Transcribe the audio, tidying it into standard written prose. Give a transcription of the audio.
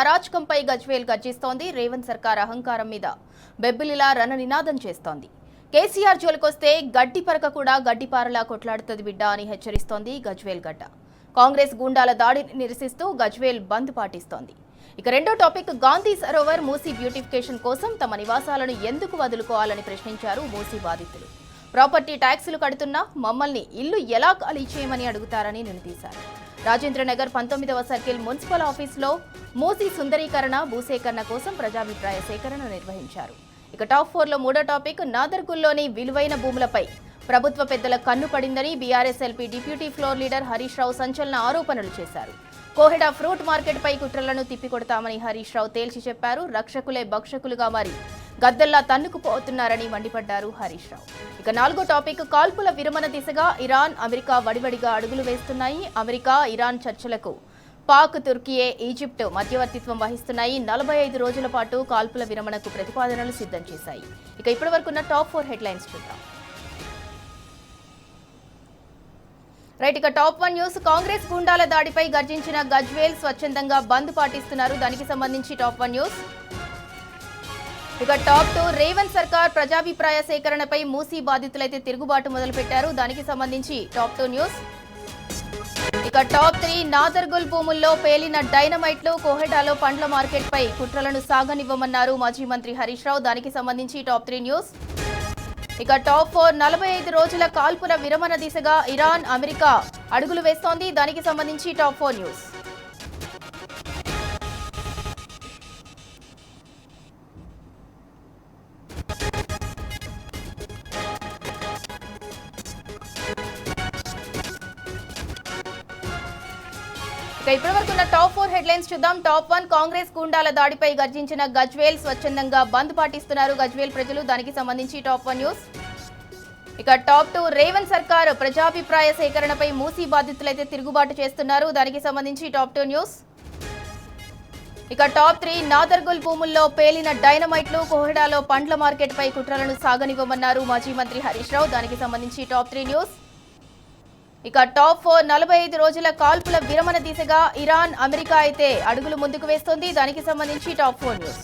అరాచకంపై గజ్వేల్ గర్జిస్తోంది. రేవంత్ సర్కార్ అహంకారం మీద బెబ్బిలిలా రణనినాదం చేస్తోంది. కేసీఆర్ జోలికొస్తే గడ్డి పరక కూడా గడ్డిపారలా కొట్లాడుతుంది బిడ్డ అని హెచ్చరిస్తోంది గజ్వేల్ గడ్డ. కాంగ్రెస్ గూండాల దాడిని నిరసిస్తూ గజ్వేల్ బంద్ పాటిస్తోంది. ఇక రెండో టాపిక్ గాంధీ సరోవర్ మూసీ బ్యూటిఫికేషన్ కోసం తమ నివాసాలను ఎందుకు వదులుకోవాలని ప్రశ్నించారు మూసీ బాధితులు. ప్రాపర్టీ ట్యాక్సులు కడుతున్నా మమ్మల్ని ఇల్లు ఎలా ఖాళీ చేయమని అడుగుతారని నిలదీశారు. రాజేంద్రనగర్ 19వ సర్కిల్ మున్సిపల్ ఆఫీసులో మూసీ సుందరీకరణ భూసేకరణ కోసం ప్రజాభిప్రాయ సేకరణ నిర్వహించారు. ఇక టాప్ 4లో మూడో టాపిక్ నాదర్గుల్లోని విలువైన భూములపై ప్రభుత్వ పెద్దల కన్ను పడిందని BRS LP deputy floor leader Harish Rao సంచలన ఆరోపణలు చేశారు. కోహెడా ఫ్రూట్ మార్కెట్ పై కుట్రలను తిప్పికొడతామని హరీష్ రావు తేల్చి చెప్పారు. రక్షకులే భక్షకులుగా మారి గద్దల్లా తన్నుకుపోతున్నారని మండిపడ్డారు హరీష్ రావు. ఇక నాలుగో టాపిక్ కాల్పుల విరమణ దిశగా ఇరాన్, అమెరికా వడివడిగా అడుగులు వేస్తున్నాయి. అమెరికా, ఇరాన్ చర్చలకు పాక్, తుర్కియే, ఈజిప్ట్ మధ్యవర్తిత్వం వహిస్తున్నాయి. 45 రోజుల పాటు కాల్పుల విరమణకు ప్రతిపాదనలు సిద్ధం చేశాయి. ఇక ఇప్పటి వరకున్న టాప్ 4 హెడ్లైన్స్ చూద్దాం. రైట్, ఇక టాప్ 1 న్యూస్. కాంగ్రెస్ గూండాల దాడిపై గర్జించిన గజ్వేల్ స్వచ్ఛందంగా బంద్ పాటిస్తున్నారు. దానికి సంబంధించి టాప్ 1 న్యూస్. ఇక టాప్ 2 రేవంత్ సర్కార్ ప్రజాభిప్రాయ సేకరణపై మూసీ బాధితులైతే తిరుగుబాటు మొదలుపెట్టారు. దానికి సంబంధించి టాప్ 2 న్యూస్. ఇక టాప్ 3 నాదర్గుల్ భూముల్లో పేలిన డైనమైట్లు, కోహెడాలో పండ్ల మార్కెట్ పై కుట్రలను సాగనివ్వమన్నారు మాజీ మంత్రి హరీష్ రావు. దానికి సంబంధించి టాప్ 3 న్యూస్. ఇక టాప్ 4 45 రోజుల కాల్పుల విరమణ దిశగా ఇరాన్, అమెరికా అడుగులు వేస్తోంది. దానికి సంబంధించి టాప్ 4 న్యూస్. ఇప్పటి వరకు ఉన్న టాప్ 4 హెడ్లైన్స్ చూద్దాం. టాప్ 1 కాంగ్రెస్ గూండాల దాడిపై గర్జించిన గజ్వేల్ స్వచ్ఛందంగా బంద్ పాటిస్తున్నారు గజ్వేల్ ప్రజలు. దానికి సంబంధించి టాప్ 1 న్యూస్. ఇక టాప్ 2 రేవంత్ సర్కార్ ప్రజాభిప్రాయ సేకరణపై మూసీ బాధితులైతే తిరుగుబాటు చేస్తున్నారు. దానికి సంబంధించి టాప్ 2 న్యూస్. ఇక టాప్ 3 నాదర్గుల్ భూముల్లో పేలిన డైనమైట్లు, కోహెడాలో పండ్ల మార్కెట్ పై కుట్రలను సాగనివ్వమన్నారు మాజీ మంత్రి హరీష్ రావు. దానికి సంబంధించి టాప్ 3 న్యూస్. ఇక టాప్ 4 45 రోజుల కాల్పుల విరమణ దిశగా ఇరాన్, అమెరికా అయితే అడుగులు ముందుకు వేస్తోంది. దానికి సంబంధించి టాప్ 4 న్యూస్.